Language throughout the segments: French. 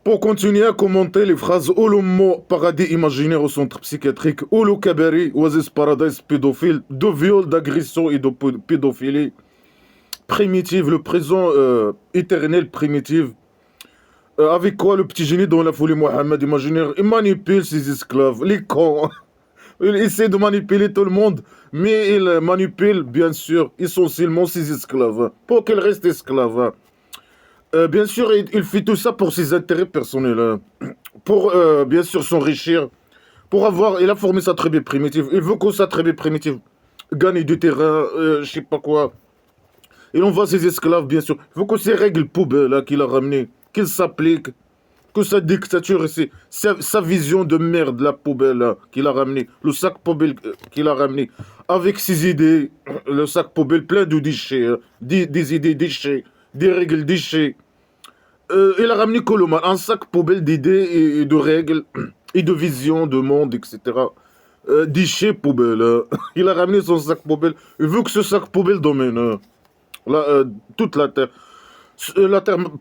Pour continuer à commenter les phrases ou le mot paradis imaginaire au centre psychiatrique, ou le cabaret, oasis paradise pédophile, de viol, d'agression et de pédophilie, primitive, le présent éternel primitive, avec quoi le petit génie dans la folie Mohammed imaginaire, il manipule ses esclaves, les cons. Il essaie de manipuler tout le monde, mais il manipule bien sûr essentiellement ses esclaves, pour qu'ils restent esclaves. Bien sûr, il fait tout ça pour ses intérêts personnels, hein. Pour bien sûr s'enrichir, pour avoir. Il a formé sa tribu primitive. Il veut que sa tribu primitive gagne du terrain, je sais pas quoi. Il envoie ses esclaves, bien sûr. Il veut que ces règles poubelles là qu'il a ramenées, qu'ils s'appliquent, que sa dictature, sa vision de merde, la poubelle là, qu'il a ramené, le sac poubelle qu'il a ramené, avec ses idées, le sac poubelle plein de déchets, hein, des idées déchets, des règles déchets. Il a ramené Koloman, un sac poubelle d'idées et de règles et de visions de monde, etc. Déchets poubelle. Il a ramené son sac poubelle. Il veut que ce sac poubelle domine toute la terre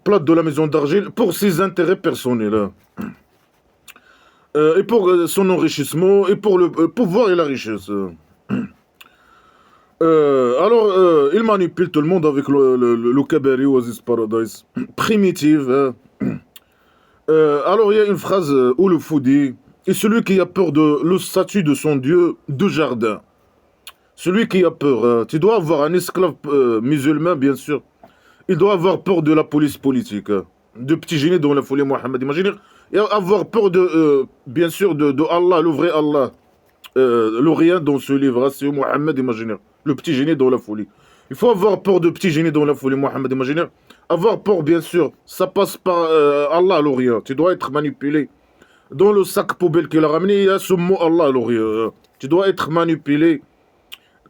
plate de la maison d'argile pour ses intérêts personnels, hein. Et pour son enrichissement et pour le pouvoir et la richesse. Il manipule tout le monde avec le cabaret Oasis Paradise. Primitive, hein. Alors, il y a une phrase où le fou dit, et celui qui a peur de le statut de son Dieu de jardin. Celui qui a peur, tu dois avoir un esclave musulman, bien sûr. Il doit avoir peur de la police politique, de petit génie dans la folie Mohammed. Imaginez, et avoir peur de, bien sûr, de Allah, le vrai Allah. Le rien dans ce livre, hein, c'est Mohammed Imaginaire. Le petit génie dans la folie. Il faut avoir peur de petit génie dans la folie, Mohammed Imaginaire. Avoir peur, bien sûr, ça passe par Allah, le rien. Tu dois être manipulé. Dans le sac poubelle qu'il a ramené, il y a ce mot Allah, le rien. Tu dois être manipulé.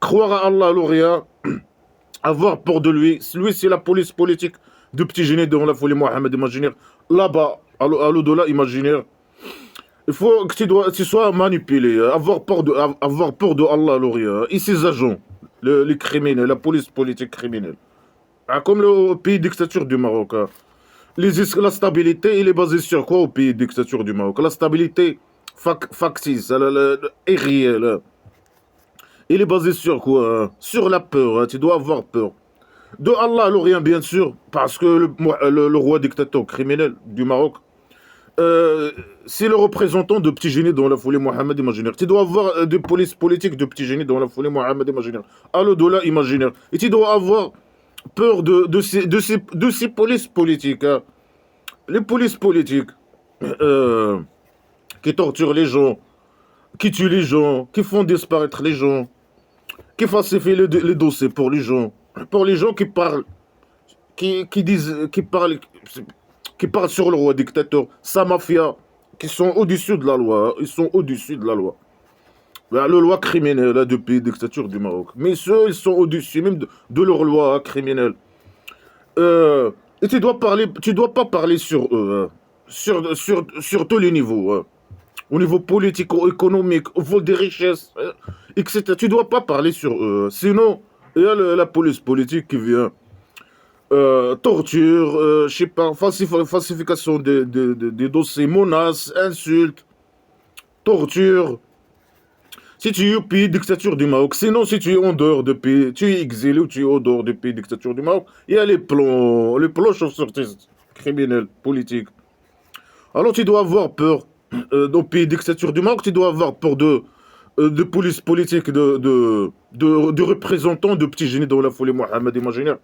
Croire à Allah, le rien. Avoir peur de lui. Lui, c'est la police politique de petit génie dans la folie, Mohammed Imaginaire. Là-bas, à l'au-delà imaginaire. Il faut que tu sois manipulé, avoir peur de Allah, Lauria, et ses agents, les criminels, la police politique criminelle. Ah, comme le pays dictature du Maroc, hein. La stabilité, il est basé sur quoi au pays dictature du Maroc? La stabilité factice, est réelle, hein. Il est basé sur quoi, hein? Sur la peur, hein. Tu dois avoir peur. De Allah, Lorient, bien sûr, parce que le roi dictateur criminel du Maroc, euh, c'est le représentant de Petit Génie dans la folie Mohammed imaginaire. Tu dois avoir des polices politiques de Petit Génie dans la folie Mohammed imaginaire. À l'au-delà imaginaire. Et tu dois avoir peur de ces polices politiques, hein. Les polices politiques euh, qui torturent les gens, qui tuent les gens, qui font disparaître les gens, qui falsifient les dossiers pour les gens. Pour les gens qui parlent, qui disent, qui parlent sur le roi dictateur, sa mafia, qui sont au-dessus de la loi, hein. Ils sont au-dessus de la loi. Ben, la loi criminelle là, du pays dictature du Maroc. Mais ceux, ils sont au-dessus même de leur loi, hein, criminelle. Et tu dois pas parler sur eux, hein. Sur tous les niveaux, hein. Au niveau politique, économique, au niveau des richesses, etc. Tu dois pas parler sur eux, hein. Sinon, il y a la police politique qui vient. Torture, je sais pas, falsification des dossiers, menaces, insultes, torture. Si tu es au pays dictature du Maroc, sinon si tu es en dehors du pays, tu es exilé ou tu es en dehors du pays dictature du Maroc, il y a les plans chauve-sortistes, criminels, politiques. Alors tu dois avoir peur, dans le pays dictature du Maroc, tu dois avoir peur de police politique, de représentants de petits génies dans la folie Mohammed imaginaire.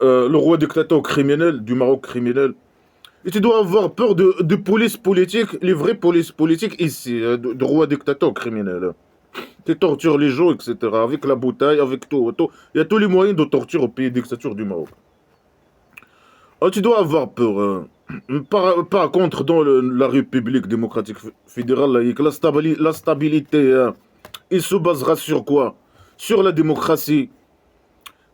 Le roi dictateur criminel du Maroc criminel. Et tu dois avoir peur de police politique, les vraies polices politiques ici, de roi dictateur criminel, hein. Qui torturent les gens, etc. Avec la bouteille, avec tout, tout. Il y a tous les moyens de torture au pays dictature du Maroc. Ah, tu dois avoir peur, hein. Par contre, dans la République démocratique fédérale laïque, la stabilité, hein, il se basera sur quoi? Sur la démocratie,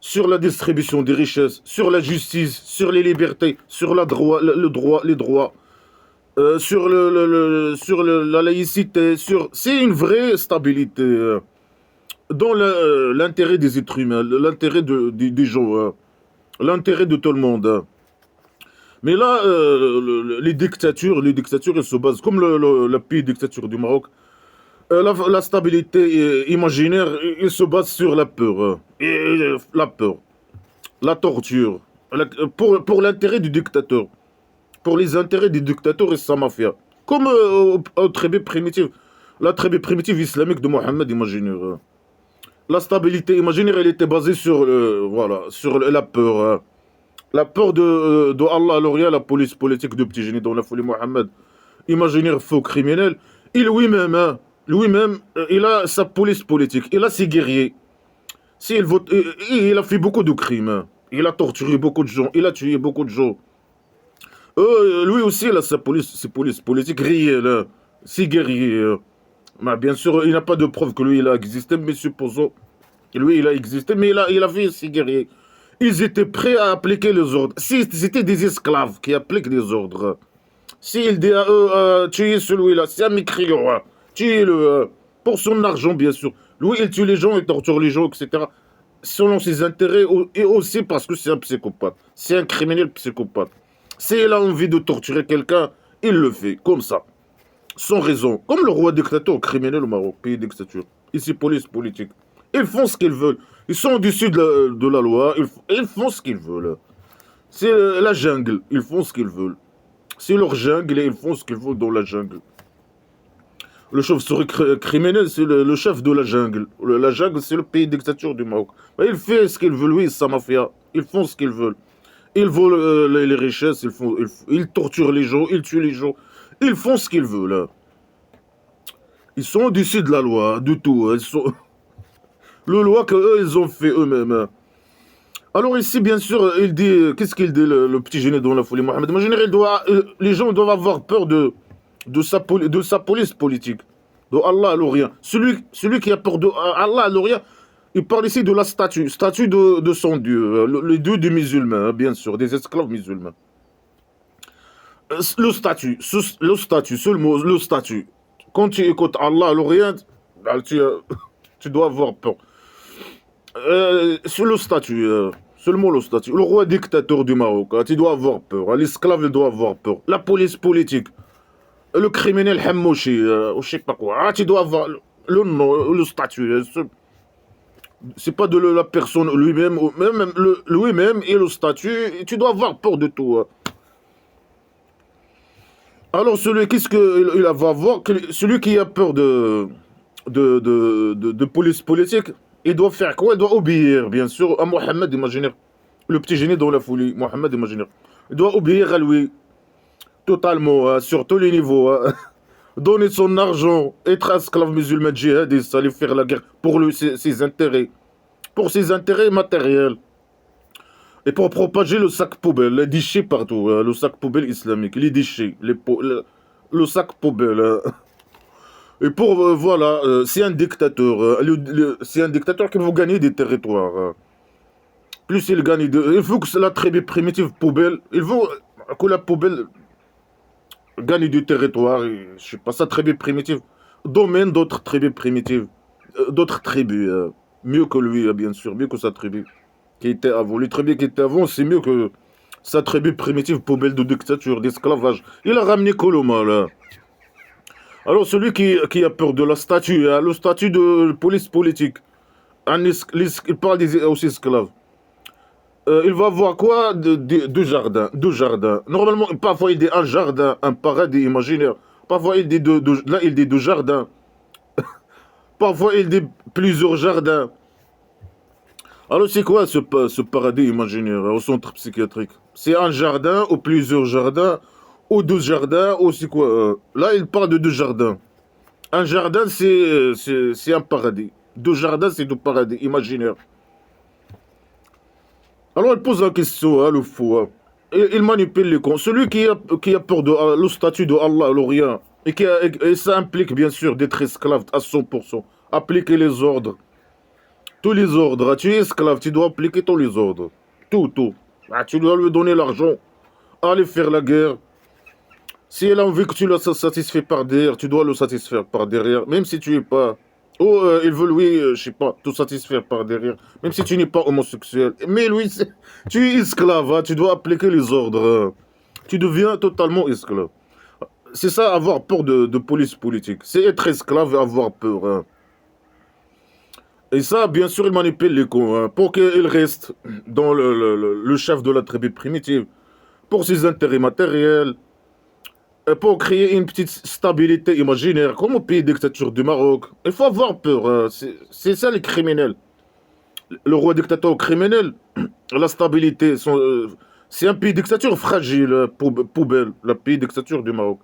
sur la distribution des richesses, sur la justice, sur les libertés, sur le droit, les droits, sur la laïcité, c'est une vraie stabilité, dans l'intérêt des êtres humains, l'intérêt des gens, l'intérêt de tout le monde, hein. Mais là, les dictatures, elles se basent, comme la pays dictature du Maroc, la stabilité imaginaire, il se base sur la peur. La peur, la torture, pour l'intérêt du dictateur, pour les intérêts des dictateurs et sa mafia. Comme au tribu primitif, la tribu primitive islamique de Mohammed imaginaire. La stabilité imaginaire, elle était basée sur, voilà, sur la peur. La peur de Allah, alors il y a la police politique de petit génie dans la folie Mohammed. Imaginaire faux criminel. Il lui-même, hein, lui-même, il a sa police politique. Il a ses guerriers. S'il vote, il a fait beaucoup de crimes. Hein. Il a torturé beaucoup de gens. Il a tué beaucoup de gens. Lui aussi, il a ses polices politiques réelles. Hein. Ses guerriers. Mais bien sûr, il n'a pas de preuve que lui, il a existé, mais supposons. Lui, il a existé, mais il a fait ses guerriers. Ils étaient prêts à appliquer les ordres. Si c'était des esclaves qui appliquent les ordres, s'il dit à eux, tuez celui-là, c'est un mécréant, tuez-le, pour son argent, bien sûr. Lui, il tue les gens, il torture les gens, etc. Selon ses intérêts, et aussi parce que c'est un psychopathe. C'est un criminel psychopathe. S'il a envie de torturer quelqu'un, il le fait, comme ça. Sans raison. Comme le roi dictateur criminel au Maroc, pays dictature. Ici, police politique. Ils font ce qu'ils veulent. Ils sont au-dessus de la loi. Ils font ce qu'ils veulent. C'est la jungle. Ils font ce qu'ils veulent. C'est leur jungle et ils font ce qu'ils veulent dans la jungle. Le chauve-souris criminel, c'est le chef de la jungle. La jungle, c'est le pays dictature du Maroc. Il fait ce qu'il veut, lui, sa mafia. Ils font ce qu'ils veulent. Ils volent les richesses, ils torturent les gens, ils tuent les gens. Ils font ce qu'ils veulent. Ils sont au-dessus de la loi, du tout. Ils sont... Le loi qu'eux, ils ont fait eux-mêmes. Alors ici, bien sûr, il dit... Qu'est-ce qu'il dit, le petit génie dans la folie Mohamed? Imagine, les gens doivent avoir peur de sa police politique. De Allah l'Orient. Celui qui a peur de Allah l'Orient, il parle ici de la statue. Statue de son Dieu. Le Dieu des musulmans, bien sûr, des esclaves musulmans. Le statut, seul mot, le statut. Quand tu écoutes Allah l'Orient, tu dois avoir peur. Sur le statut, seulement le statut. Le roi dictateur du Maroc, tu dois avoir peur. L'esclave, il doit avoir peur. La police politique. Le criminel Hammouchi, ou je sais pas quoi. Tu dois avoir le nom, le statut. C'est pas de la personne lui-même, même lui-même et le statut. Tu dois avoir peur de tout. Alors, qu'est-ce qu'il va avoir? Celui qui a peur de police politique, il doit faire quoi? Il doit obéir, bien sûr, à Mohammed imaginaire. Le petit génie dans la folie, Mohammed imaginaire. Il doit obéir à lui, totalement, sur tous les niveaux. Donner son argent, être esclave musulman djihadiste, aller faire la guerre pour lui, ses intérêts. Pour ses intérêts matériels. Et pour propager le sac poubelle, les déchets partout, le sac poubelle islamique, les déchets, le sac poubelle. Et pour, voilà, c'est un dictateur. C'est un dictateur qui veut gagner des territoires. Plus il gagne, il faut que la tribu primitive poubelle, il faut que la poubelle gagne du territoire. Et, je sais pas, sa tribu primitive domine d'autres tribus primitives, d'autres tribus, mieux que lui, bien sûr, mieux que sa tribu qui était avant. Les tribus qui étaient avant, c'est mieux que sa tribu primitive poubelle de dictature, d'esclavage. Il a ramené Coloma, là. Alors, celui qui a peur de la statue, hein, le statut de police politique, il parle aussi esclaves. Il va voir quoi? Deux jardins. Deux jardins. Normalement, parfois, il dit un jardin, un paradis imaginaire. Parfois, il dit là, il dit deux jardins. Parfois, il dit plusieurs jardins. Alors, c'est quoi ce paradis imaginaire au centre psychiatrique? C'est un jardin ou plusieurs jardins ou deux jardins ou c'est quoi là, il parle de deux jardins. Un jardin, c'est un paradis. Deux jardins, c'est deux paradis imaginaires. Alors, il pose la question, hein, le fou. Hein. Il manipule les cons. Celui qui a peur de le statut de Allah, l'Orient, et ça implique bien sûr d'être esclave à 100%. Appliquer les ordres. Tous les ordres. Tu es esclave, tu dois appliquer tous les ordres. Tout, tout. Tu dois lui donner l'argent. Aller faire la guerre. Si elle a envie que tu le satisfais par derrière, tu dois le satisfaire par derrière. Même si tu n'es pas... Ou il veut lui, je sais pas, te satisfaire par derrière. Même si tu n'es pas homosexuel. Mais lui, tu es esclave, hein, tu dois appliquer les ordres. Tu deviens totalement esclave. C'est ça, avoir peur de police politique. C'est être esclave et avoir peur. Hein. Et ça, bien sûr, il manipule les cons hein, pour qu'ils restent dans le chef de la tribu primitive, pour ses intérêts matériels, et pour créer une petite stabilité imaginaire, comme au pays dictature du Maroc. Il faut avoir peur. Hein. C'est ça les criminels. Le roi dictateur criminel, la stabilité, c'est un pays dictature fragile, poubelle, le pays dictature du Maroc.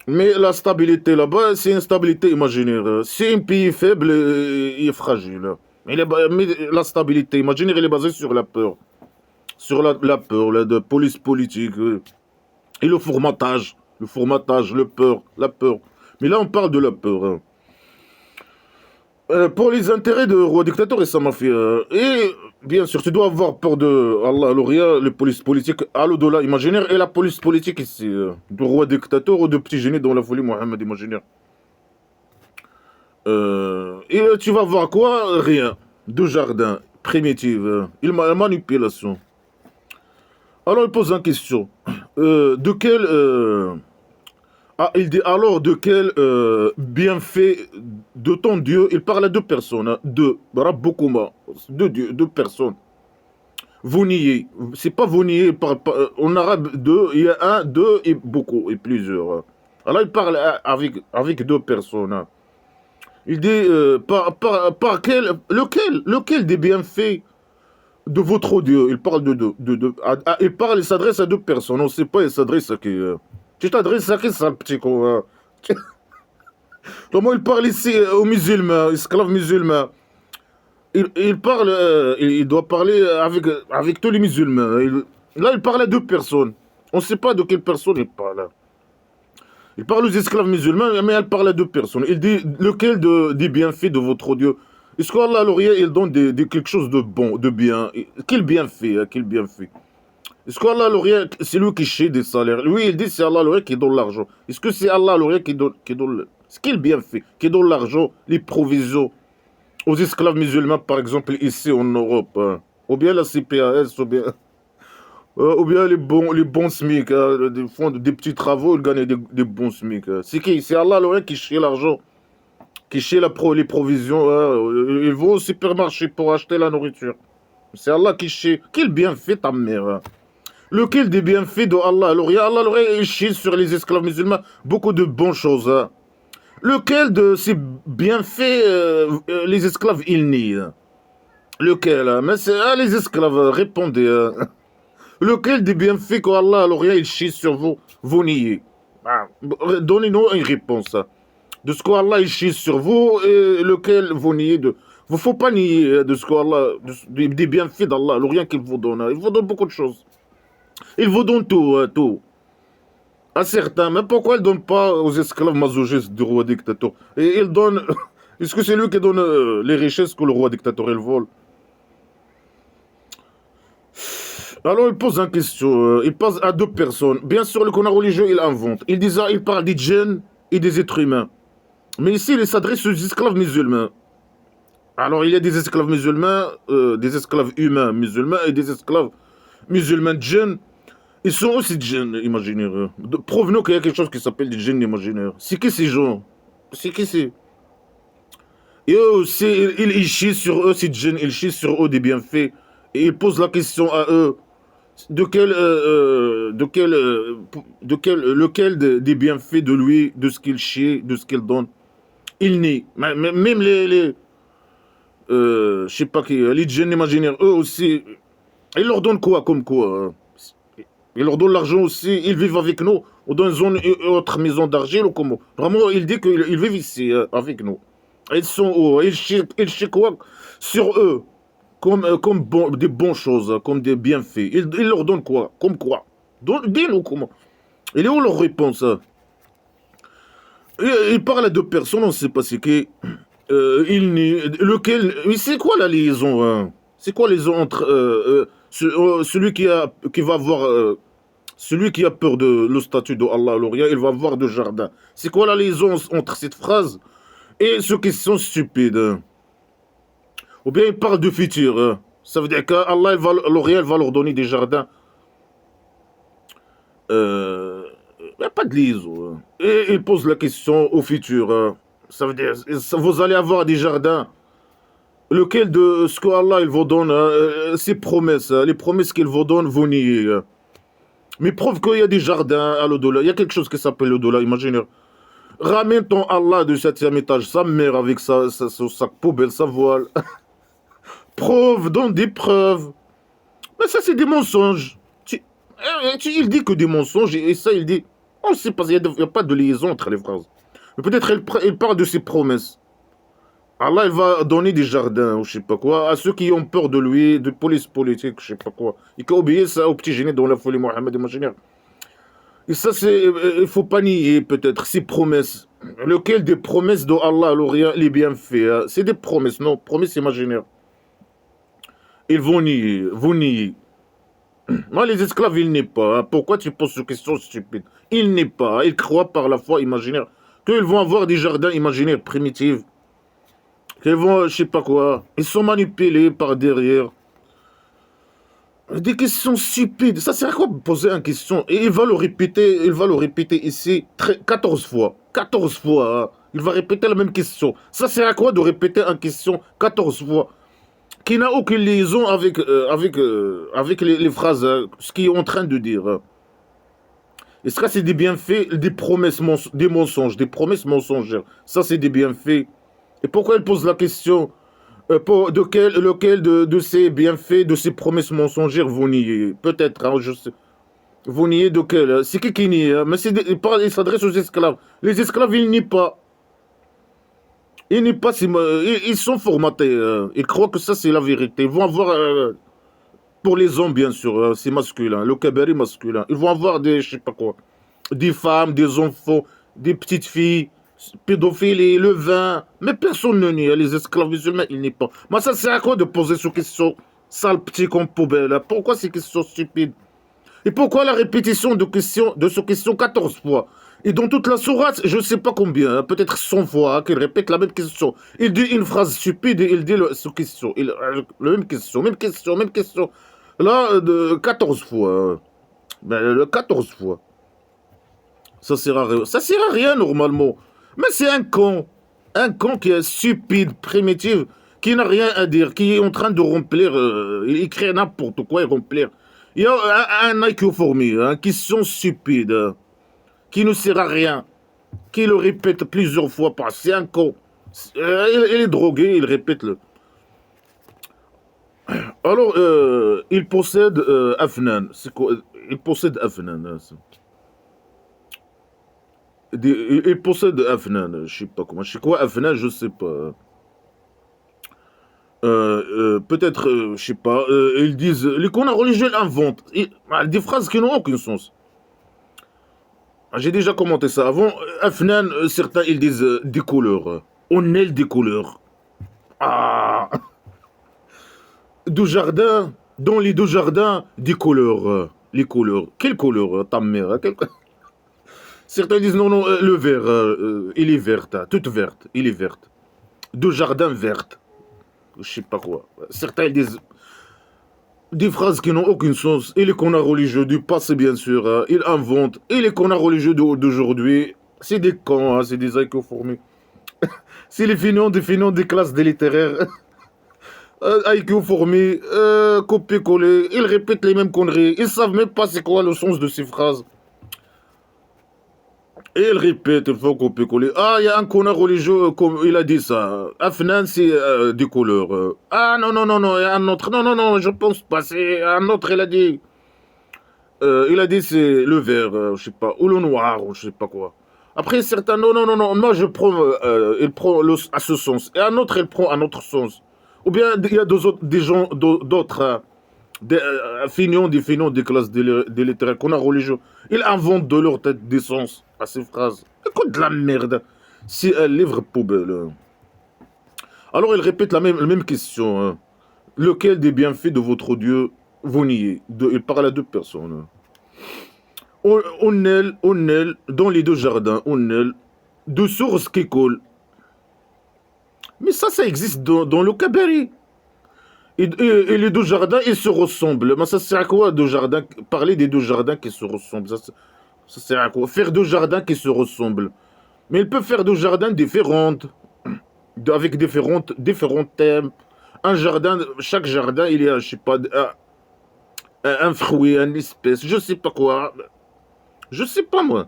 Mais la stabilité là-bas, c'est une stabilité imaginaire. Si un pays faible, il est fragile. Mais la stabilité imaginaire, elle est basée sur la peur. Sur la peur, de police politique. Et le formatage. Le formatage, le peur, la peur. Mais là, on parle de la peur. Hein. Pour les intérêts de roi dictateur et sa mafia. Et bien sûr, tu dois avoir peur de Allah, l'Oria, les polices politiques à l'au-delà imaginaire et la police politique ici. Du roi dictateur ou de petit génie dans la folie Mohammed imaginaire. Et tu vas voir quoi? Rien. De jardin, primitive, manipulation. Alors il pose une question. De quel... il dit alors de quel bienfait de ton Dieu, il parle à deux personnes, hein, deux, Rabboukuma, deux dieux, deux personnes. Vous niez, c'est pas vous niez, en arabe deux, il y a un, deux et beaucoup, et plusieurs. Hein. Alors il parle avec deux personnes. Hein. Il dit, par lequel des bienfaits de votre Dieu, il parle de deux, il s'adresse à deux personnes, on ne sait pas, il s'adresse à qui. Tu t'adresses à qui ça, petit con hein? Comment il parle ici aux musulmans, esclaves musulmans? Il parle, il doit parler avec tous les musulmans. Là, il parle à deux personnes. On ne sait pas de quelle personne il parle. Il parle aux esclaves musulmans, mais il parle à deux personnes. Il dit, lequel des bienfaits de votre Dieu? Est-ce qu'Allah, il donne quelque chose de bon, de bien? Quel bienfait, hein, quel bienfait? Est-ce qu'Allah l'Orient, c'est lui qui chie des salaires? Lui, il dit c'est Allah l'Orient qui donne l'argent. Est-ce que c'est Allah l'Orient qui donne ce qu'il bien fait, qui donne l'argent, les provisions aux esclaves musulmans, par exemple, ici en Europe, hein. Ou bien la CPAS, ou bien les bons SMIC, hein, ils font des petits travaux, ils gagnent des bons SMIC. Hein. C'est qui? C'est Allah l'Orient qui chie l'argent, qui chie les provisions. Hein. Ils vont au supermarché pour acheter la nourriture. C'est Allah qui chie. Quel bienfait ta mère hein. Lequel des bienfaits de Allah Allah il chie sur les esclaves musulmans beaucoup de bonnes choses. Hein. Lequel de ces bienfaits les esclaves ils nient hein. Lequel hein. Mais c'est les esclaves, répondez. Hein. Lequel des bienfaits que Allah il chie sur vous, vous niez ah. Donnez-nous une réponse. Hein. De ce qu'Allah il chie sur vous, et lequel vous niez de... Vous ne faut pas nier de ce qu'Allah, des bienfaits d'Allah, rien qu'il vous donne. Hein. Il vous donne beaucoup de choses. Il vous donne tout, tout. À certains, mais pourquoi il ne donne pas aux esclaves masochistes du roi dictateur? Et il donne... Est-ce que c'est lui qui donne les richesses que le roi dictateur il vole? Alors il pose une question, il passe à deux personnes. Bien sûr, le connard religieux, il invente. Il dit ça, il parle des djinns et des êtres humains. Mais ici, il s'adresse aux esclaves musulmans. Alors il y a des esclaves musulmans, des esclaves humains musulmans et des esclaves musulmans djinns. Ils sont aussi djinns imaginaires. Prouve-nous qu'il y a quelque chose qui s'appelle des djinns imaginaires. C'est qui ces gens? C'est qui c'est? Et eux aussi, ils chient sur eux, ces djinns, ils chient sur eux des bienfaits. Et ils posent la question à eux. Lequel des bienfaits de lui, de ce qu'il chie, de ce qu'il donne, il nie. Même je sais pas qui, les djinns imaginaires, eux aussi, ils leur donnent quoi comme quoi hein? Ils leur donnent l'argent aussi, ils vivent avec nous, ou dans une autre maison d'argile, ou comment. Vraiment, il dit qu'ils vivent ici, avec nous. Ils sont où? Ils chient quoi sur eux, comme des bonnes choses, comme des bienfaits. Ils leur donnent quoi? Comme quoi? Dis-nous comment. Il est où leur réponse? Il parle à deux personnes, on ne sait pas c'est qui. C'est quoi la liaison hein? C'est quoi la liaison entre celui qui va avoir... celui qui a peur de le statut de Allah, il va avoir de jardin. C'est quoi la liaison entre cette phrase et ceux qui sont stupides? Ou bien il parle du futur. Ça veut dire qu'Allah, va leur donner des jardins. Il n'y a pas de liaison. Et il pose la question au futur. Ça veut dire, vous allez avoir des jardins. Lequel de ce que Allah il vous donne, ses promesses, les promesses qu'il vous donne, vous niez. Mais prouve qu'il y a des jardins à l'au-delà. Il y a quelque chose qui s'appelle l'au-delà, imaginez. Ramène ton Allah du 7e étage, sa mère avec sa poubelle, sa voile. Preuve, donne des preuves. Mais ça, c'est des mensonges. Il dit que des mensonges, et ça, il dit... On ne sait pas, il n'y a pas de liaison entre les phrases. Mais peut-être il parle de ses promesses. Allah, il va donner des jardins, ou je sais pas quoi, à ceux qui ont peur de lui, de police politique, je sais pas quoi. Et qui obéissent ça au petit génie dans la folie Mohammed, imaginaire. Et ça, c'est... Il faut pas nier, peut-être, ces promesses. Lequel des promesses de Allah, les bienfaits, c'est des promesses, non, promesses imaginaires. Ils vont nier, vous niez. Moi, les esclaves, ils n'est pas. Pourquoi tu poses cette question stupide? Ils n'est pas. Ils croient par la foi imaginaire qu'ils vont avoir des jardins imaginaires primitifs. Qu'ils vont, je sais pas quoi. Ils sont manipulés par derrière. Des questions stupides. Ça sert à quoi de poser une question? Et il va le répéter ici 14 fois. 14 fois. Hein. Il va répéter la même question. Ça sert à quoi de répéter une question 14 fois? Qui n'a aucune liaison avec les phrases, ce qu'il est en train de dire. Est-ce que c'est des bienfaits, des promesses, des mensonges, des promesses mensongères? Ça, c'est des bienfaits. Et pourquoi elle pose la question lequel de ces bienfaits, de ces promesses mensongères vous niez? Peut-être, hein, je sais. Vous niez de quel? C'est qui nie? Hein? Mais il s'adresse aux esclaves. Les esclaves, ils nient pas. Ils sont formatés. Ils croient que ça, c'est la vérité. Ils vont avoir, pour les hommes, bien sûr, c'est masculin. Le kabari masculin. Ils vont avoir des, je sais pas quoi, des femmes, des enfants, des petites filles, pédophilie, le vin. Mais personne ne nie. Les esclaves musulmans, ils nient pas. Mais ça sert à quoi de poser ces questions sale petit comme poubelle? Pourquoi ces questions stupides? Et pourquoi la répétition de ces questions 14 fois? Et dans toute la sourate, je ne sais pas combien, peut-être 100 fois, qu'il répète la même question. Il dit une phrase stupide et il dit cette question. La même question, même question, même question. Là, 14 fois. Ben, 14 fois. Ça sert à rien. Ça sert à rien normalement. Mais c'est un con. Un con qui est stupide, primitif, qui n'a rien à dire, qui est en train de remplir, il écrit n'importe quoi et remplir. Il y a un IQ fourmi, une question stupide, qui ne sert à rien, qui le répète plusieurs fois par. C'est un con. Il est drogué, il répète le. Alors, il possède Afnan. C'est quoi? Il possède Afnan. Il possède Afnan. Je sais pas comment. Je sais quoi Afnan, je sais pas. Peut-être, je sais pas. Ils disent. Les qu'on a religieux inventent. Des phrases qui n'ont aucun sens. J'ai déjà commenté ça avant. Afnan, certains ils disent des couleurs. On est des couleurs. Ah! Deux jardins, dans les deux jardins, des couleurs. Les couleurs. Quelle couleur, ta mère? Certains disent non, non, le vert, il est vert, toute verte, il est verte. Deux jardins vertes. Je sais pas quoi. Certains disent des phrases qui n'ont aucun sens. Et les connards religieux du passé, bien sûr, ils inventent. Et les connards religieux d'aujourd'hui, c'est des cons, c'est des IQ-fourmis. C'est les finons des classes des littéraires. IQ-fourmis, copier-coller, ils répètent les mêmes conneries. Ils savent même pas c'est quoi le sens de ces phrases. Et il répète, il faut copier-coller. Ah, il y a un connard religieux, comme il a dit ça. Afnan, c'est des couleurs. Ah, non, non, non, non, il y a un autre. Non, non, non, je pense pas. C'est un autre, il a dit. Il a dit c'est le vert, je sais pas, ou le noir, ou je sais pas quoi. Après, certains, non, non, non, non, moi je prends, il prend à ce sens. Et un autre, il prend un autre sens. Ou bien, il y a des gens, d'autres, des feignants des classes des littéraires, qu'on a religieux. Ils inventent de leur tête des sens à ces phrases. Écoute de la merde. C'est un livre poubelle. Alors il répète la même question. Hein. Lequel des bienfaits de votre Dieu vous niez? Il parle à deux personnes. On est dans les deux jardins. On est deux sources qui coulent. Mais ça existe dans le Kabari. Et les deux jardins, ils se ressemblent. Mais ça sert à quoi, deux jardins? Parler des deux jardins qui se ressemblent. Ça sert à quoi? Faire deux jardins qui se ressemblent. Mais il peut faire deux jardins différents, avec différents thèmes. Un jardin, chaque jardin, il y a, je sais pas, un fruit, une espèce, je sais pas quoi. Je sais pas moi.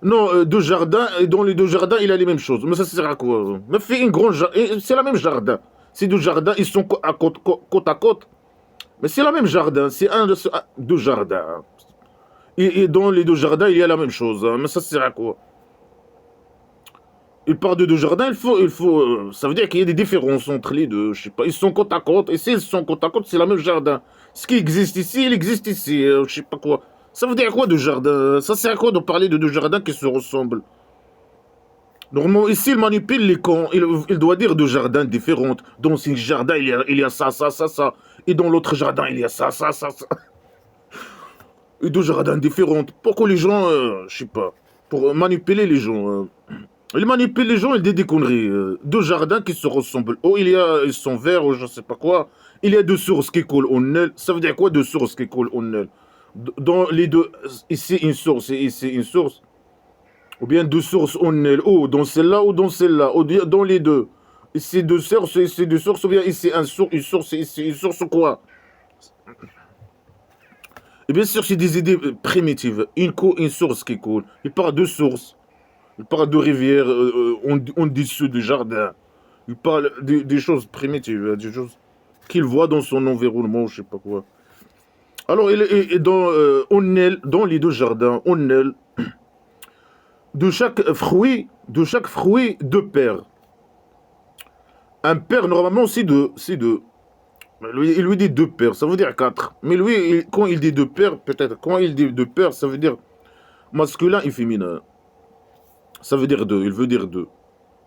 Non, deux jardins, et dans les deux jardins, il y a les mêmes choses. Mais ça sert à quoi? Mais fais une grande c'est la même jardin. Ces deux jardins, ils sont côte à côte. Mais c'est la même jardin. C'est deux jardins. Et dans les deux jardins, il y a la même chose. Hein. Mais ça sert à quoi? Il parle de deux jardins, ça veut dire qu'il y a des différences entre les deux. Je sais pas. Ils sont côte à côte. Et s'ils sont côte à côte, c'est la même jardin. Ce qui existe ici, il existe ici. Je sais pas quoi. Ça veut dire quoi de jardin? Ça sert à quoi de parler de deux jardins qui se ressemblent? Normalement, ici, il manipule les camps. Il doit dire deux jardins différents. Dans ce jardin, il y a ça, ça, ça, ça. Et dans l'autre jardin, il y a ça, ça, ça, ça. Et deux jardins différents. Pour que les gens, je sais pas, pour manipuler les gens. Il manipule les gens, il dit des conneries. Deux jardins qui se ressemblent. Oh, ils sont verts, ou je sais pas quoi. Il y a deux sources qui coulent au Nil. Ça veut dire quoi, deux sources qui coulent au Nil? Dans les deux, ici une source et ici une source. Ou bien deux sources au Nil. Ou dans celle-là ou dans celle-là. Ou bien dans les deux. Ici deux sources, ici deux sources. Ou bien ici une source et ici une source quoi? Et bien sûr, c'est des idées primitives. Une source qui coule. Il parle de sources. Il parle de rivières en dessous du jardin. Il parle des choses primitives, des choses qu'il voit dans son environnement, je sais pas quoi. Alors, il est dans les deux jardins, on aile, de chaque fruit, deux paires. Un paire, normalement, c'est deux. C'est deux. Il lui dit deux paires, ça veut dire quatre. Mais lui, quand il dit deux paires, peut-être, quand il dit deux paires, ça veut dire masculin et féminin. Ça veut dire deux, il veut dire deux.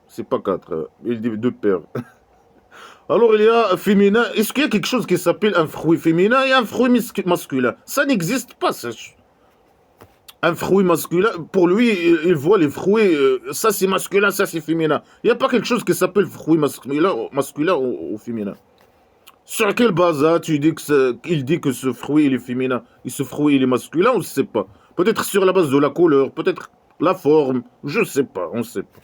C'est pas quatre, il dit deux paires. Alors il y a féminin. Est-ce qu'il y a quelque chose qui s'appelle un fruit féminin et un fruit masculin? Ça n'existe pas, ça. Un fruit masculin, pour lui, il voit les fruits, ça c'est masculin, ça c'est féminin. Il n'y a pas quelque chose qui s'appelle fruit masculin ou féminin. Sur quelle base tu dis qu'il dit que ce fruit il est féminin et ce fruit il est masculin, on ne sait pas. Peut-être sur la base de la couleur, peut-être la forme, je ne sais pas, on ne sait pas.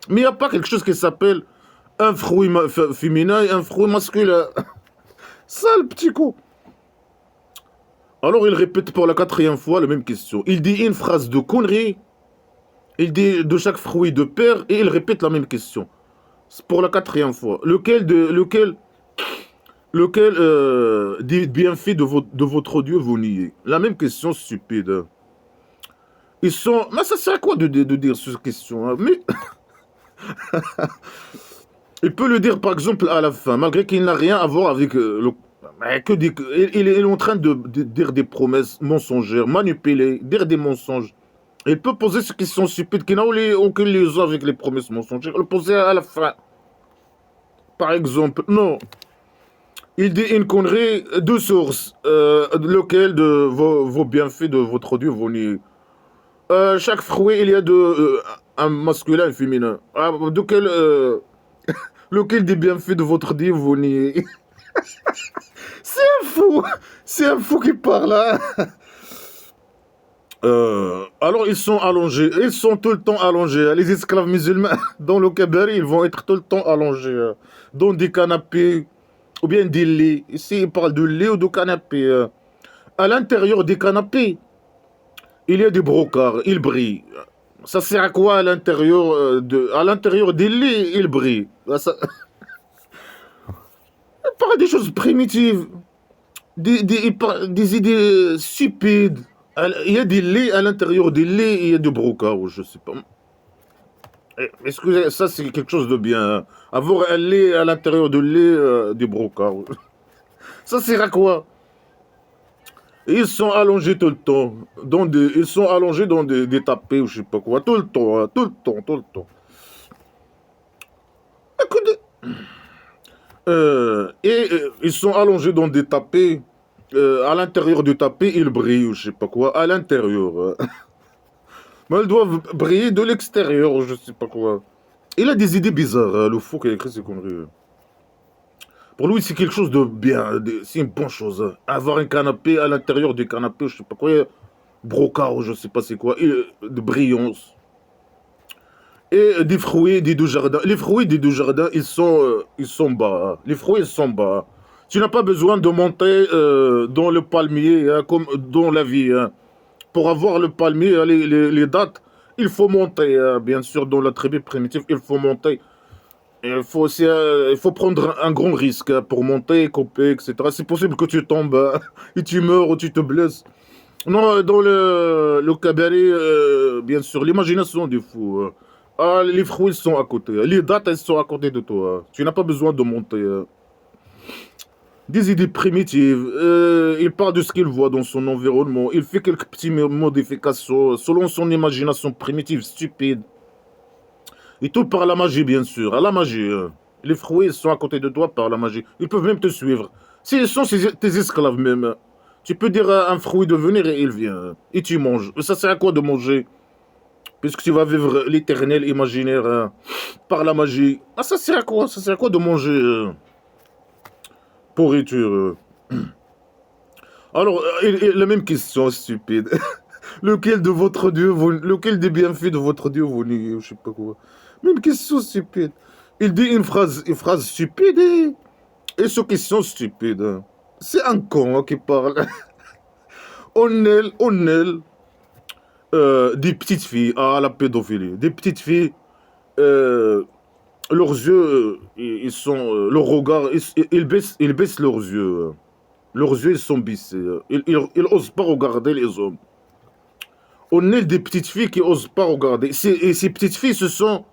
Mais il n'y a pas quelque chose qui s'appelle un fruit féminin et un fruit masculin. Ça, le petit coup. Alors il répète pour la quatrième fois la même question. Il dit une phrase de connerie. Il dit de chaque fruit de paire et il répète la même question. C'est pour la quatrième fois. Lequel des bienfaits de votre Dieu vous niez? La même question stupide. Ils sont... Mais ça sert à quoi de dire cette question, hein? Mais... Il peut le dire par exemple à la fin, malgré qu'il n'a rien à voir avec le... il est en train de dire des promesses mensongères, manipuler, dire des mensonges. Il peut poser ces questions stupides qui n'ont aucun liaison avec les promesses mensongères. Le poser à la fin. Par exemple, non. Il dit une connerie, deux sources. Lequel de vos bienfaits de votre Dieu vous niez? Chaque fruit, il y a un masculin et un féminin. Ah, lequel des bienfaits de votre Dieu vous niez? C'est un fou. C'est un fou qui parle, hein. Alors ils sont allongés, ils sont tout le temps allongés. Les esclaves musulmans dans le Kabari, ils vont être tout le temps allongés dans des canapés ou bien des lits. Ici, ils parlent de lit ou de canapés. À l'intérieur des canapés, il y a des brocards, ils brillent. Ça sert à quoi à l'intérieur à l'intérieur des lits, ils brillent. Il parle des choses primitives, des idées stupides. Il y a des lits à l'intérieur des lits, il y a des brocards, je sais pas. Est-ce que ça c'est quelque chose de bien, hein? Avoir un lit à l'intérieur de lit, des brocards. Ça sert à quoi? Ils sont allongés tout le temps. Ils sont allongés dans des tapis ou je sais pas quoi. Tout le temps, hein, tout le temps, tout le temps. Écoute, ils sont allongés dans des tapis. À l'intérieur du tapis, ils brillent ou je sais pas quoi. À l'intérieur. Mais ils doivent briller de l'extérieur ou je sais pas quoi. Il a des idées bizarres, le fou qui a écrit ces conneries. Pour lui, c'est quelque chose de bien, c'est une bonne chose, hein. Avoir un canapé, à l'intérieur du canapé, je sais pas quoi, brocart ou je sais pas c'est quoi, de brillance. Et des fruits des deux jardins. Les fruits des deux jardins, ils sont bas, hein. Les fruits, ils sont bas. Tu n'as pas besoin de monter dans le palmier, hein, comme dans la vie, hein. Pour avoir le palmier, hein, les dates, il faut monter, hein. Bien sûr, dans la tribu primitive, il faut monter. Il faut prendre un grand risque, hein, pour monter, couper, etc. C'est possible que tu tombes, hein, et tu meurs ou tu te blesses. Non, dans le cabaret, bien sûr, l'imagination du fou, hein. Ah, les fruits sont à côté, hein. Les dates, elles sont à côté de toi, hein. Tu n'as pas besoin de monter, hein. Des idées primitives. Il part de ce qu'il voit dans son environnement. Il fait quelques petites modifications selon son imagination primitive, stupide. Et tout par la magie, bien sûr. À la magie, hein. Les fruits ils sont à côté de toi par la magie. Ils peuvent même te suivre. S'ils sont tes esclaves même, hein. Tu peux dire à un fruit de venir et il vient, hein. Et tu manges. Ça sert à quoi de manger? Puisque tu vas vivre l'éternel imaginaire, hein, par la magie. Ah, ça sert à quoi? Ça sert à quoi de manger, pourriture, Alors, la même question stupide. Lequel de votre Dieu, lequel des bienfaits de votre Dieu vous niez, je sais pas quoi. Même question stupide. Il dit une phrase stupide et sur question stupide, hein. C'est un con, hein, qui parle. On est des petites filles à la pédophilie. Des petites filles, euh, leurs yeux, ils sont, leur regard, ils baissent leurs yeux, hein. Leurs yeux, ils sont baissés, hein. Ils osent pas regarder les hommes. On est des petites filles qui osent pas regarder. Et ces petites filles, ce sont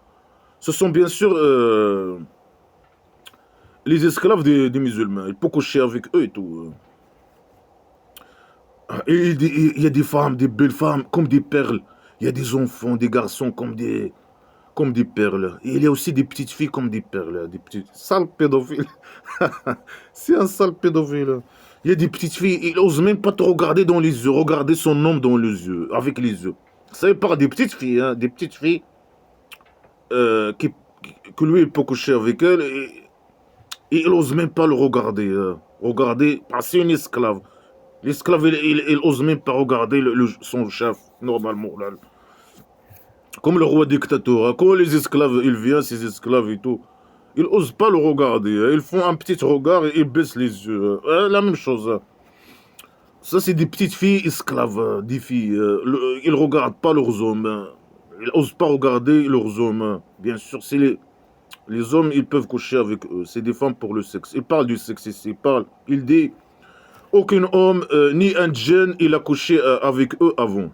bien sûr les esclaves des musulmans. Il peut coucher avec eux et tout, hein. Et il y a des femmes, des belles femmes, comme des perles. Il y a des enfants, des garçons comme des perles. Et il y a aussi des petites filles comme des perles, hein. Des petites sales pédophiles. C'est un sale pédophile, hein. Il y a des petites filles, ils n'osent même pas te regarder dans les yeux, regarder son homme dans les yeux, avec les yeux. Ça part des petites filles, hein, des petites filles qui, que lui, il peut coucher avec elle, et il n'ose même pas le regarder, hein. Regarder, parce que c'est une esclave. L'esclave, il ose même pas regarder son chef, normalement, là. Comme le roi dictateur, hein. Quand les esclaves, ils viennent, ces esclaves et tout, ils n'osent pas le regarder, hein. Ils font un petit regard et ils baissent les yeux, hein. La même chose, hein. Ça, c'est des petites filles esclaves, des filles. Ils ne regardent pas leurs hommes, hein. Ils n'osent pas regarder leurs hommes, hein. Bien sûr, c'est les hommes, ils peuvent coucher avec eux. C'est des femmes pour le sexe. Ils parlent du sexe ici. Il dit, aucun homme, ni un djinn, il a couché avec eux avant.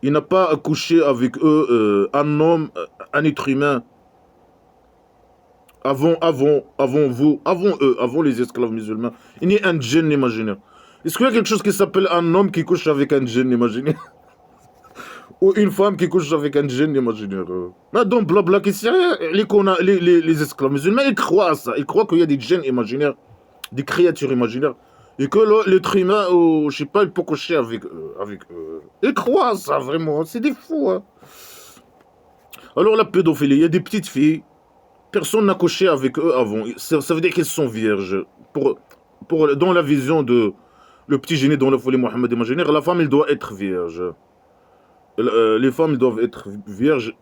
Il n'a pas couché avec eux, un homme, un être humain, avant vous, avant eux, avant les esclaves musulmans. Il n'y a un djinn imaginaire. Est-ce qu'il y a quelque chose qui s'appelle un homme qui couche avec un djinn imaginaire? Ou une femme qui couche avec un djinn imaginaire? Mais donc, blabla, qui sait rien. Les esclaves musulmans, ils croient à ça. Ils croient qu'il y a des djinns imaginaires, des créatures imaginaires. Et que l'être humain, ou je sais pas, il peut coucher avec eux. Ils croient à ça, vraiment. C'est des fous, hein. Alors, la pédophilie, il y a des petites filles. Personne n'a couché avec eux avant. Ça veut dire qu'elles sont vierges. Dans la vision de le petit génie dans la folie Mohammed imaginaire, la femme, elle doit être vierge. Les femmes doivent être vierges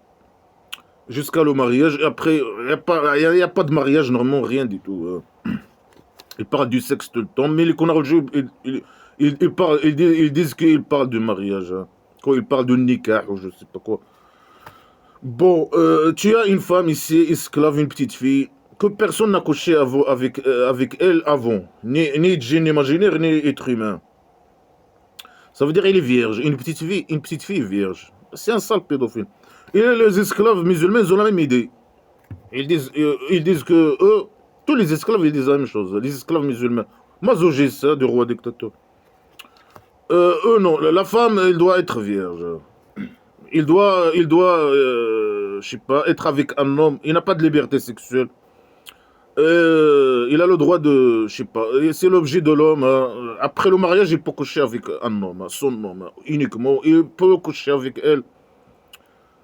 jusqu'à le mariage. Et après, il n'y a pas de mariage, normalement, rien du tout, hein. Ils parlent du sexe tout le temps, mais les connards, ils disent qu'ils parlent du mariage, hein. Quand ils parlent de nikah ou je sais pas quoi. Bon, tu as une femme ici, esclave, une petite fille, que personne n'a couché avec elle avant. Ni djinn imaginaire, ni être humain. Ça veut dire qu'elle est vierge. Une petite fille vierge. C'est un sale pédophile. Et les esclaves musulmans, ils ont la même idée. Ils disent que eux, tous les esclaves, ils disent la même chose. Les esclaves musulmans. Masochistes, hein, du roi dictateur. Eux, non. La femme, elle doit être vierge. Je sais pas, être avec un homme. Il n'a pas de liberté sexuelle. Il a le droit de, je sais pas, c'est l'objet de l'homme, hein. Après le mariage, il peut coucher avec un homme, hein, son homme, hein, uniquement. Il peut coucher avec elle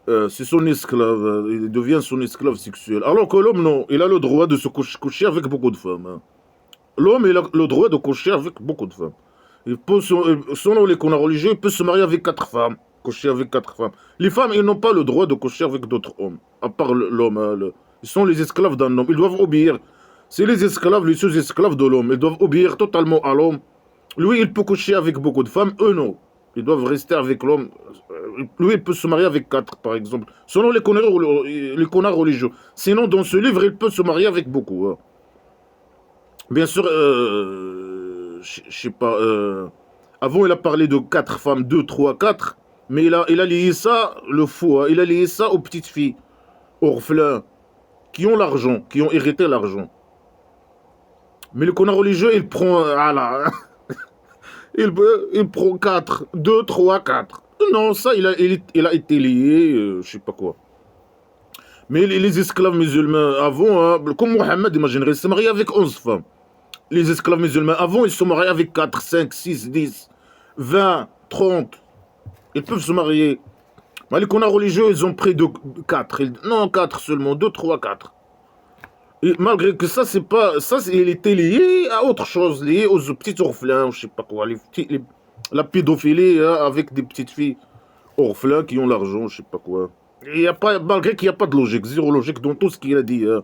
c'est son esclave, il devient son esclave sexuel. Alors que l'homme, non, il a le droit de se coucher avec beaucoup de femmes. Hein. L'homme, il a le droit de coucher avec beaucoup de femmes. Il peut, selon les canons religieux, il peut se marier avec 4 femmes, coucher avec 4 femmes. Les femmes, ils n'ont pas le droit de coucher avec d'autres hommes, à part l'homme. Hein, ils sont les esclaves d'un homme, ils doivent obéir. C'est les esclaves, les sous-esclaves de l'homme, ils doivent obéir totalement à l'homme. Lui, il peut coucher avec beaucoup de femmes, eux non. Ils doivent rester avec l'homme. Lui, il peut se marier avec 4, par exemple, selon les canons religieux. Sinon, dans ce livre, il peut se marier avec beaucoup. Hein. Bien sûr, je sais pas. Avant, il a parlé de 4 femmes, 2, 3, 4. Mais il a lié ça, le fou, hein, il a lié ça aux petites filles, orphelins, qui ont l'argent, qui ont hérité l'argent. Mais le connard religieux, il prend. Ah là, il prend 4, 2, 3, 4. Non, ça, il a été lié, je sais pas quoi. Mais les esclaves musulmans avant, hein, comme Mohammed, imaginerait, il s'est marié avec 11 femmes. Les esclaves musulmans avant, ils se mariaient avec 4, 5, 6, 10, 20, 30. Ils peuvent se marier. Mais les connards religieux, ils ont pris de 4. Non, 4 seulement, 2, 3, 4. Et malgré que ça, c'est pas. Ça, il était lié à autre chose, lié aux petits orphelins, je sais pas quoi. La pédophilie hein, avec des petites filles orphelins qui ont l'argent, je sais pas quoi. Il y a pas, malgré qu'il n'y a pas de logique, zéro logique dans tout ce qu'il a dit. Hein.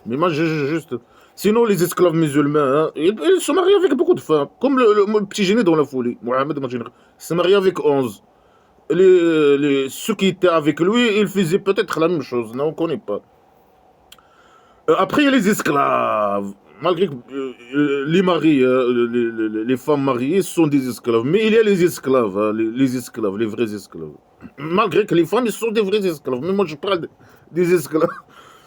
Mais moi, juste. Sinon, les esclaves musulmans, hein, ils se marient avec beaucoup de femmes. Comme le petit génie dans la folie. Mohamed il s'est marié avec 11. Ceux qui étaient avec lui, ils faisaient peut-être la même chose. Non, on ne connaît pas. Après, il y a les esclaves. Malgré que les maris, les femmes mariées sont des esclaves. Mais il y a les esclaves, hein, les esclaves, les vrais esclaves. Malgré que les femmes, ils sont des vrais esclaves. Mais moi, je parle des esclaves.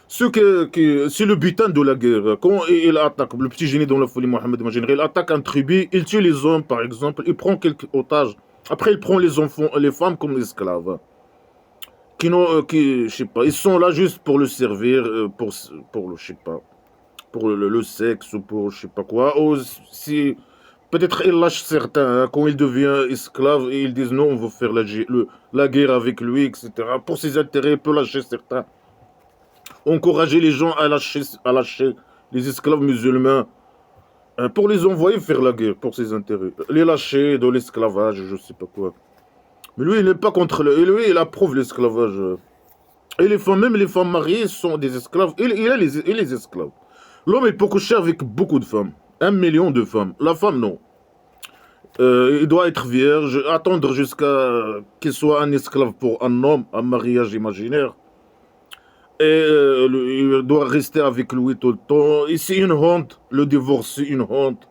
C'est le butin de la guerre. Quand il attaque, le petit génie dans la folie, Mohamed il attaque un tribu, il tue les hommes, par exemple, il prend quelques otages. Après, il prend les enfants, les femmes comme esclaves. Je sais pas, ils sont là juste pour le servir, je sais pas, pour le sexe ou pour je sais pas quoi. Ou si, peut-être ils lâchent certains, hein, quand il devient esclave, et ils disent non, on veut faire la guerre avec lui, etc. Pour ses intérêts, il peut lâcher certains. Encourager les gens à lâcher les esclaves musulmans hein, pour les envoyer faire la guerre pour ses intérêts. Les lâcher dans l'esclavage, je sais pas quoi. Mais lui, il n'est pas contre et lui, il approuve l'esclavage. Et les femmes, même les femmes mariées, sont des esclaves. Il a les esclaves. L'homme, il peut coucher avec beaucoup de femmes. 1 million de femmes. La femme, non. Il doit être vierge, attendre jusqu'à qu'il soit un esclave pour un homme, un mariage imaginaire. Et il doit rester avec lui tout le temps. Et c'est une honte. Le divorce, c'est une honte.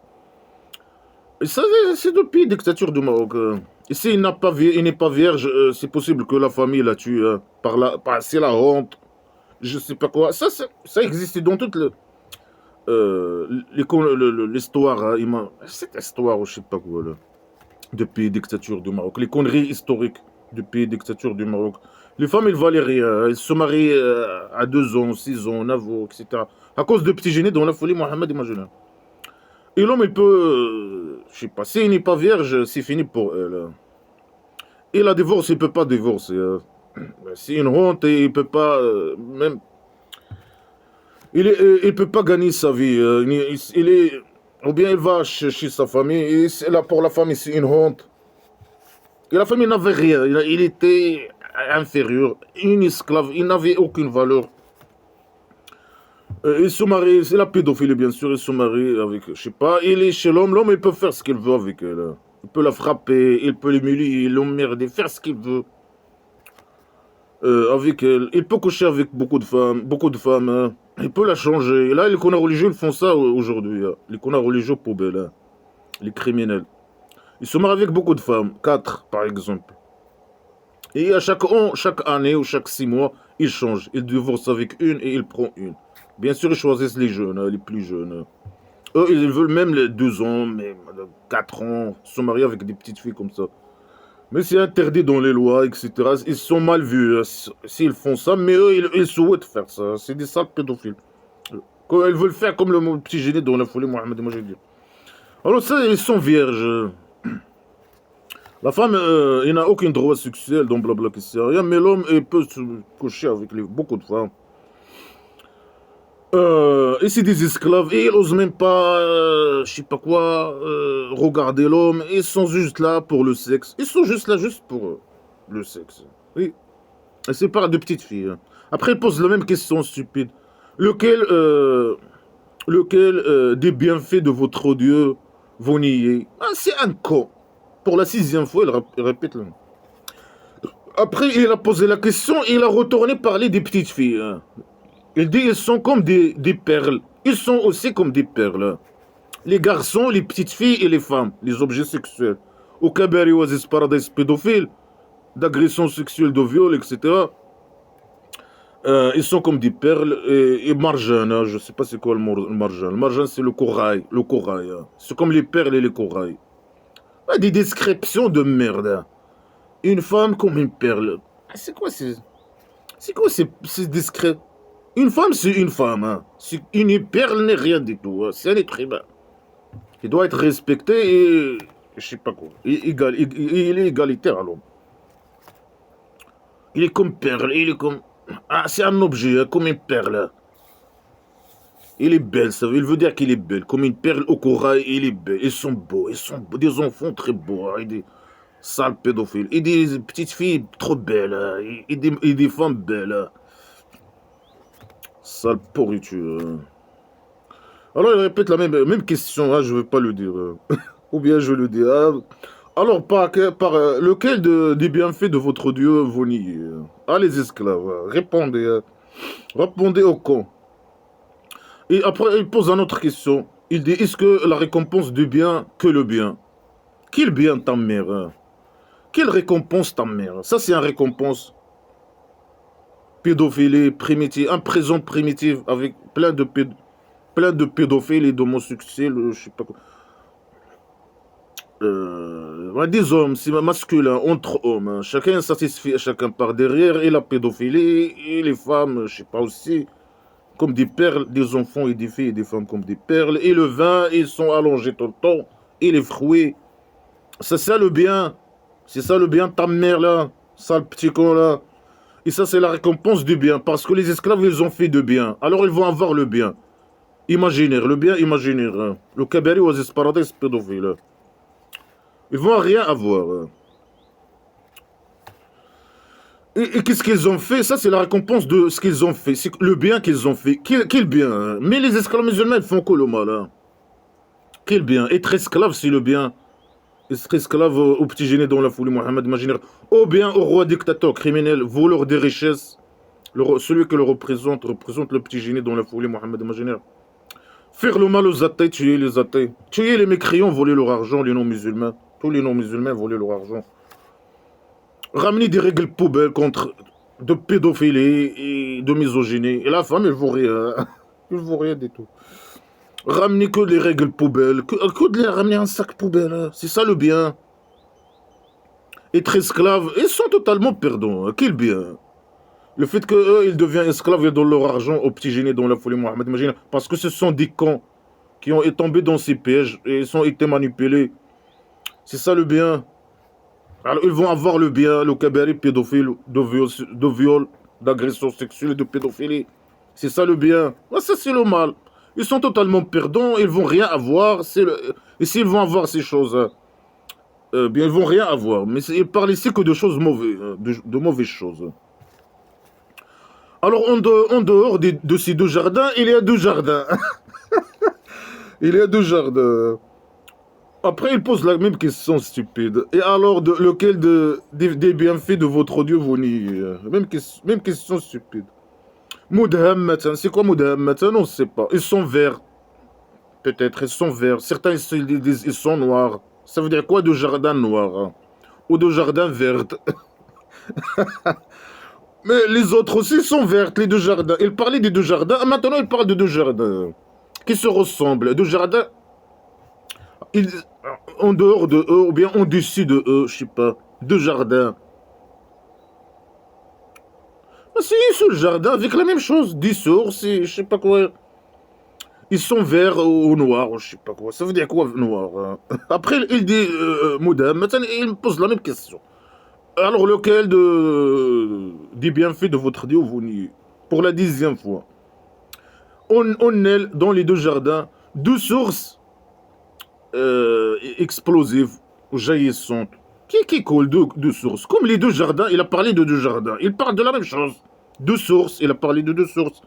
Et ça, c'est depuis la dictature du Maroc. Ici, il n'est pas vierge, c'est possible que la famille la tue. C'est la honte. Je sais pas quoi. Ça existe dans toute l'histoire. Hein, cette histoire, je sais pas quoi. Là, depuis la dictature du Maroc. Les conneries historiques depuis la dictature du Maroc. Les femmes, elles valaient rien. Elles se marient à 2 ans, 6 ans, 9 ans, etc. À cause de petits génies dans la folie, Mohamed imagine. Et l'homme, il peut, je sais pas, s'il n'est pas vierge, c'est fini pour elle. Et la divorce, il peut pas divorcer. C'est une honte et il peut pas, même, il peut pas gagner sa vie. Ou bien il va chez sa famille. Et là, pour la famille, c'est une honte. Et la famille n'avait rien. Il était inférieur, une esclave, il n'avait aucune valeur. Il se marie, c'est la pédophilie bien sûr, il se marie avec, je sais pas, il est chez l'homme, il peut faire ce qu'il veut avec elle. Il peut la frapper, il peut l'humilier, l'emmerder, faire ce qu'il veut avec elle. Il peut coucher avec beaucoup de femmes, hein. Il peut la changer. Et là, les connards religieux ils font ça aujourd'hui, hein. Les connards religieux poubelles, hein. Les criminels. Ils se marient avec beaucoup de femmes, 4 par exemple. Et à chaque année ou chaque 6 mois, il change. Il divorce avec une et il prend une. Bien sûr, ils choisissent les jeunes, les plus jeunes. Eux, ils veulent même les 2 ans, mais 4 ans, se marier avec des petites filles comme ça. Mais c'est interdit dans les lois, etc. Ils sont mal vus s'ils font ça, mais eux, ils souhaitent faire ça. C'est des sales pédophiles. Quand ils veulent faire comme le petit génie dans la folie, Mohamed, moi je veux dire. Alors ça, ils sont vierges. La femme, il n'a aucun droit sexuel, donc blabla, qui sert à rien, mais l'homme, il peut se coucher avec beaucoup de femmes. Et c'est des esclaves, et ils n'osent même pas, je sais pas quoi, regarder l'homme. Ils sont juste là pour le sexe. Ils sont juste là juste pour le sexe. Oui. Et c'est pas de petites filles. Hein. Après, ils posent la même question stupide. Lequel, des bienfaits de votre Dieu vous niez? Ah, c'est un con. Pour la 6e fois, il répète le nom. Après, il a posé la question et il a retourné parler des petites filles. Hein. Il dit ils sont comme des perles. Ils sont aussi comme des perles. Les garçons, les petites filles et les femmes, les objets sexuels. Au cabaret Oasis Paradise pédophile, d'agression sexuelle, de viol, etc. Ils sont comme des perles et marjane. Hein. Je ne sais pas c'est quoi le marjane. Le marjane, c'est le corail. Le corail. Hein. C'est comme les perles et les corails. Ah, des descriptions de merde. Hein. Une femme comme une perle. C'est quoi ces discret? Une femme, c'est une femme. Hein. Une perle n'est rien du tout. Hein. C'est un être humain. Il doit être respecté et... Je sais pas quoi. Il est égalitaire à l'homme. Il est comme perle. Il est comme... Ah, c'est un objet, hein, comme une perle. Il est belle, ça veut dire qu'il est belle. Comme une perle au corail, il est belle. Ils sont beaux. Ils sont des enfants très beaux. Hein, et des sales pédophiles. Et des petites filles trop belles. Hein, et des femmes belles. Hein. Sale pourriture. Hein. Alors il répète la même question. Hein, je ne vais pas le dire. Ou bien je le dis. Hein. Alors, lequel des bienfaits de votre Dieu vous niez? Ah, les esclaves. Hein. Répondez. Hein. Répondez au con. Et après, il pose une autre question. Il dit, est-ce que la récompense du bien que le bien? Quel bien ta mère? Hein? Quelle récompense ta mère? Ça, c'est une récompense. Pédophilie primitive, un présent primitif avec plein de pédophiles et d'homosexuels, je sais pas quoi. Ouais, des hommes, c'est masculin, entre hommes. Hein. Chacun satisfait chacun par derrière. Et la pédophilie, et les femmes, je sais pas aussi. Comme des perles, des enfants et des filles et des femmes comme des perles. Et le vin, ils sont allongés tout le temps. Et les fruits. C'est ça le bien. C'est ça le bien, ta mère là. Sale petit con là. Et ça, c'est la récompense du bien. Parce que les esclaves, ils ont fait de bien. Alors, ils vont avoir le bien. Imaginaire, le bien imaginaire. Hein. Le cabaret Oasis Paradise pédophile. Hein. Ils vont rien avoir. Hein. Et qu'est-ce qu'ils ont fait? Ça, c'est la récompense de ce qu'ils ont fait. C'est le bien qu'ils ont fait. Quel bien? Hein? Mais les esclaves musulmans, ils font quoi le mal? Hein? Quel bien? Être esclave, c'est le bien. Être esclave au petit génie dans la folie, Mohamed, imaginaire. Ou bien au roi dictateur criminel, voleur des richesses. Celui qui le représente le petit génie dans la folie, Mohamed, imaginaire. Faire le mal aux athées, tuer les athées. Tuer les mécréants, voler leur argent, les non-musulmans. Tous les non-musulmans, voler leur argent. Ramener des règles poubelles contre de pédophilie et de misogynie. Et la femme, elle vaut rien. Elle vaut rien du tout. Ramener que les règles poubelles. Que de les ramener un sac poubelle. Hein. C'est ça le bien. Être esclave, ils sont totalement perdants. Hein. Quel bien. Le fait qu'eux, ils deviennent esclaves et donnent leur argent aux petits génies dans la folie Mohamed. Imagine, parce que ce sont des cons qui ont été tombés dans ces pièges et ils ont été manipulés. C'est ça le bien. Alors ils vont avoir le bien, le cabaret pédophile, de viol, d'agression sexuelle et de pédophilie. C'est ça le bien. Ah, ça c'est le mal. Ils sont totalement perdants, ils vont rien avoir. Et s'ils vont avoir ces choses, bien ils vont rien avoir. Mais ils parlent ici que de choses mauvaises, de mauvaises choses. Alors en dehors de ces deux jardins, il y a deux jardins. Il y a deux jardins. Après, il pose la même question stupide. Et alors, lequel des bienfaits de votre Dieu vous niez? Même question stupide. Moudhammatan, c'est quoi Moudhammatan? On ne sait pas. Ils sont verts. Peut-être, ils sont verts. Certains, ils sont noirs. Ça veut dire quoi de jardin noir? Hein? Ou de jardin vert? Mais les autres aussi sont vertes, les deux jardins. Il parlait des deux jardins. Maintenant, il parle de deux jardins qui se ressemblent. Deux jardins... en dehors de eux, ou bien au-dessus de eux, je sais pas, deux jardins. C'est un seul jardin avec la même chose, des sources, je sais pas quoi. Ils sont verts ou noirs, ou je sais pas quoi. Ça veut dire quoi, noir Après, il dit Moudam. Maintenant, il me pose la même question. Alors, lequel des bienfaits de votre Dieu vous niez? Pour la 10e fois. On est dans les deux jardins, deux sources explosives ou jaillissantes. Qui coule deux sources? Comme les deux jardins, il a parlé de deux jardins. Il parle de la même chose. Deux sources, il a parlé de deux sources.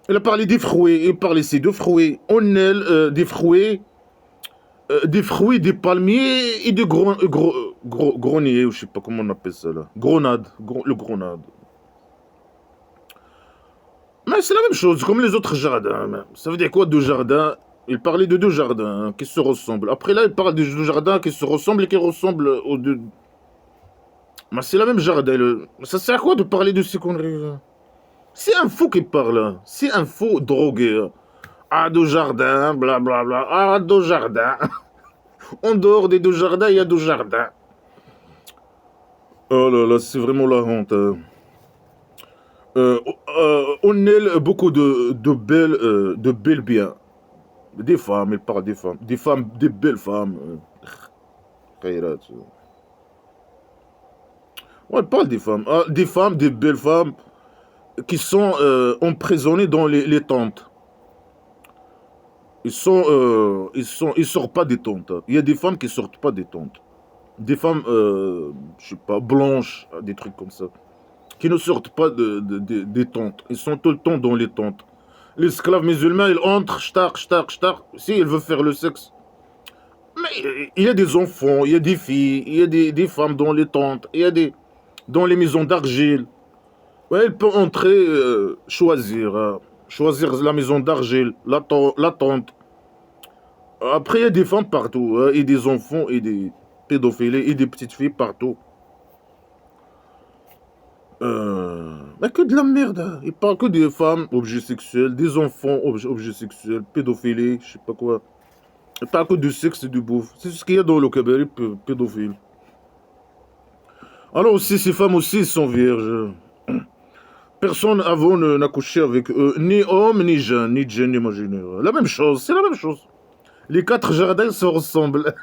Il a parlé des fruits, il parle ici de fruits. On est des fruits, des palmiers et des greniers, ou je sais pas comment on appelle ça là. Grenade, le grenade. Mais c'est la même chose, comme les autres jardins. Ça veut dire quoi, deux jardins? Il parlait de deux jardins qui se ressemblent. Après là, il parle de deux jardins qui se ressemblent et qui ressemblent aux deux. Mais c'est la même jardin. Ça sert à quoi de parler de ces conneries là? C'est un fou qui parle. C'est un fou drogué. Ah, deux jardins, blablabla. Ah, deux jardins. En dehors des deux jardins, il y a deux jardins. Oh là là, c'est vraiment la honte. On est beaucoup de belles biens. Des femmes, il parle des femmes. Des femmes, des belles femmes. Khairat. Ouais, il parle des femmes. Ah, des femmes, des belles femmes qui sont emprisonnées dans les tentes. Ils sortent pas des tentes. Il y a des femmes qui sortent pas des tentes. Des femmes, je sais pas, blanches, des trucs comme ça, qui ne sortent pas des tentes. Ils sont tout le temps dans les tentes. L'esclave musulman, il entre, shtar, si il veut faire le sexe. Mais il y a des enfants, il y a des filles, il y a des femmes dans les tentes, il y a dans les maisons d'argile. Ouais, il peut entrer, choisir la maison d'argile, la tente. Après, il y a des femmes partout, hein, et des enfants, et des pédophiles, et des petites filles partout. Mais que de la merde, hein. Il parle que des femmes, objets sexuels, des enfants, objets sexuels, pédophiles, je sais pas quoi. Il parle que du sexe et du bouffe. C'est ce qu'il y a dans le Kabari, pédophile. Alors aussi, ces femmes aussi sont vierges. Personne avant n'a couché avec eux, ni homme, ni jeune, ni djinn imaginaire. La même chose, c'est la même chose. Les quatre jardins se ressemblent.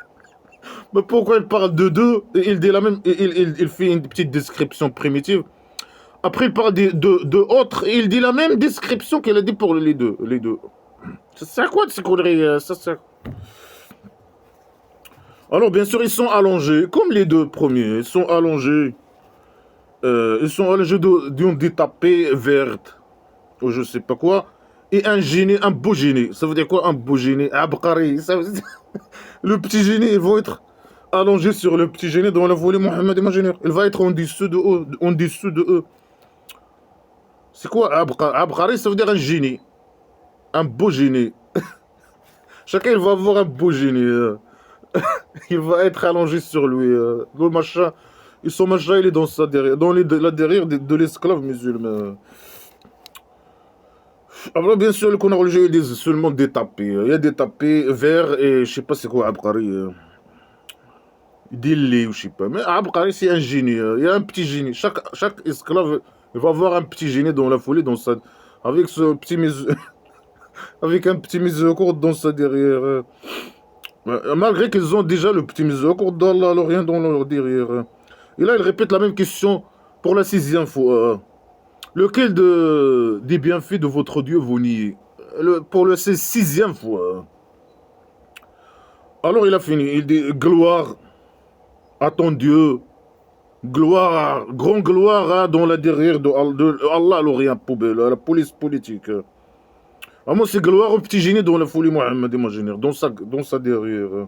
Mais pourquoi il parle de deux et il dit la même, il fait une petite description primitive. Après, il parle de autres et il dit la même description qu'il a dit pour les deux. Ça sert à quoi de ces conneries? Ça sert. Alors, bien sûr, ils sont allongés, comme les deux premiers. Ils sont allongés. Ils sont allongés d'une tapées vertes, ou je sais pas quoi. Et un génie, un beau génie. Ça veut dire quoi, un beau génie? Abqari. Le petit génie, ils vont être allongés sur le petit génie dans la volée Mohammed imaginaire. Il va être en dessous de eux. En dessous de eux. C'est quoi Abqari? Ça veut dire un génie. Un beau génie. Chacun, il va avoir un beau génie. Il va être allongé sur lui. Le machin. Et son machin, il est dans sa derrière. Dans la derrière de l'esclave musulman. Alors, bien sûr, le Coran religieux, il dit seulement des tapis. Il y a des tapis verts et je sais pas c'est quoi Abqari. Dilli ou je sais pas. Mais Abqari, c'est un génie. Il y a un petit génie. Chaque esclave, il va avoir un petit génie dans la folie, dans sa, avec ce petit avec un petit miséricorde dans sa derrière. Malgré qu'ils ont déjà le petit miséricorde dans rien dans leur derrière. Et là, il répète la même question pour la 6e fois. Lequel des bienfaits de votre Dieu vous niez? Pour la 6e fois. Alors il a fini. Il dit gloire à ton Dieu. Gloire, grand gloire dans la derrière de Allah, l'Orient poubelle, la police politique. Ah, moi, c'est gloire au petit génie dans la folie Mohammed imaginaire, dans sa derrière.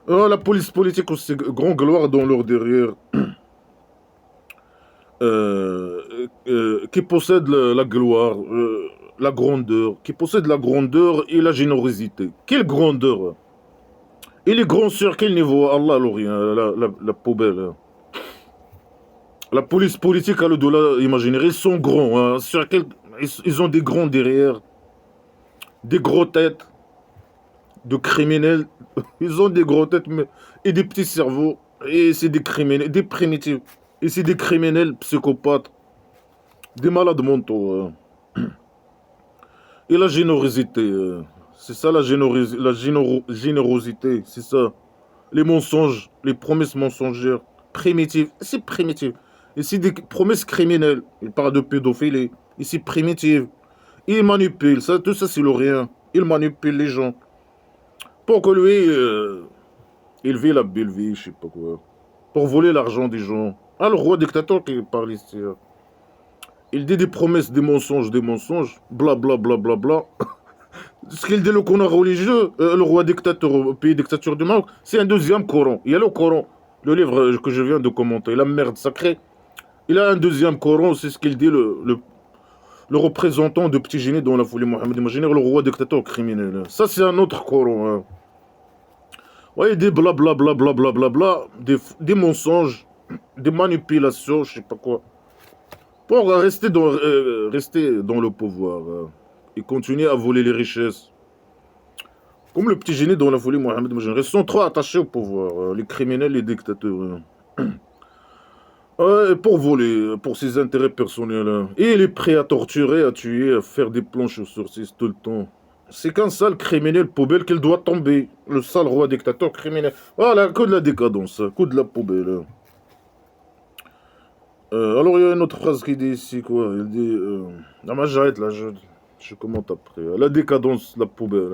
La police politique aussi, grand gloire dans leur derrière. Qui possède la gloire, la grandeur, qui possède la grandeur et la générosité. Quelle grandeur? Il est grand sur quel niveau? Allah l'Orient, la poubelle. La police politique à l'au-delà imaginaire, ils sont grands. Hein, ils ont des grands derrière, des gros têtes de criminels. Ils ont des gros têtes et des petits cerveaux. Et c'est des criminels, des primitifs. Et c'est des criminels psychopathes, des malades mentaux. Et la générosité, c'est ça générosité, c'est ça. Les mensonges, les promesses mensongères, primitives, c'est primitif. Et c'est des promesses criminelles. Il parle de pédophilie, et c'est primitif. Il manipule, ça, tout ça c'est le rien. Il manipule les gens. Pour que lui, il vit la belle vie, je sais pas quoi. Pour voler l'argent des gens. Ah, le roi dictateur qui parle ici. Il dit des promesses, des mensonges, bla bla bla bla bla. Ce qu'il dit le Coran religieux, le roi dictateur au pays dictature du Maroc, c'est un deuxième Coran. Il y a le Coran, le livre que je viens de commenter, la merde sacrée. Il a un deuxième Coran, c'est ce qu'il dit le représentant de Petit Génie dans la folie Mohammed. Imaginez le roi dictateur criminel. Ça, c'est un autre Coran. Hein. Ouais, des bla bla bla bla bla bla bla, des mensonges, des manipulations, je sais pas quoi. Pour rester dans le pouvoir et continuer à voler les richesses. Comme le petit génie dans la folie Mohamed Moujane. Ils sont trop attachés au pouvoir, les criminels, les dictateurs. Ouais, pour voler, pour ses intérêts personnels. Et il est prêt à torturer, à tuer, à faire des planches sur 6 tout le temps. C'est qu'un sale criminel poubelle qu'il doit tomber. Le sale roi dictateur criminel. Voilà, que de la décadence, que de la poubelle. Alors il y a une autre phrase qui dit ici quoi. Il dit. Non mais j'arrête là, je commente après. La décadence, la poubelle.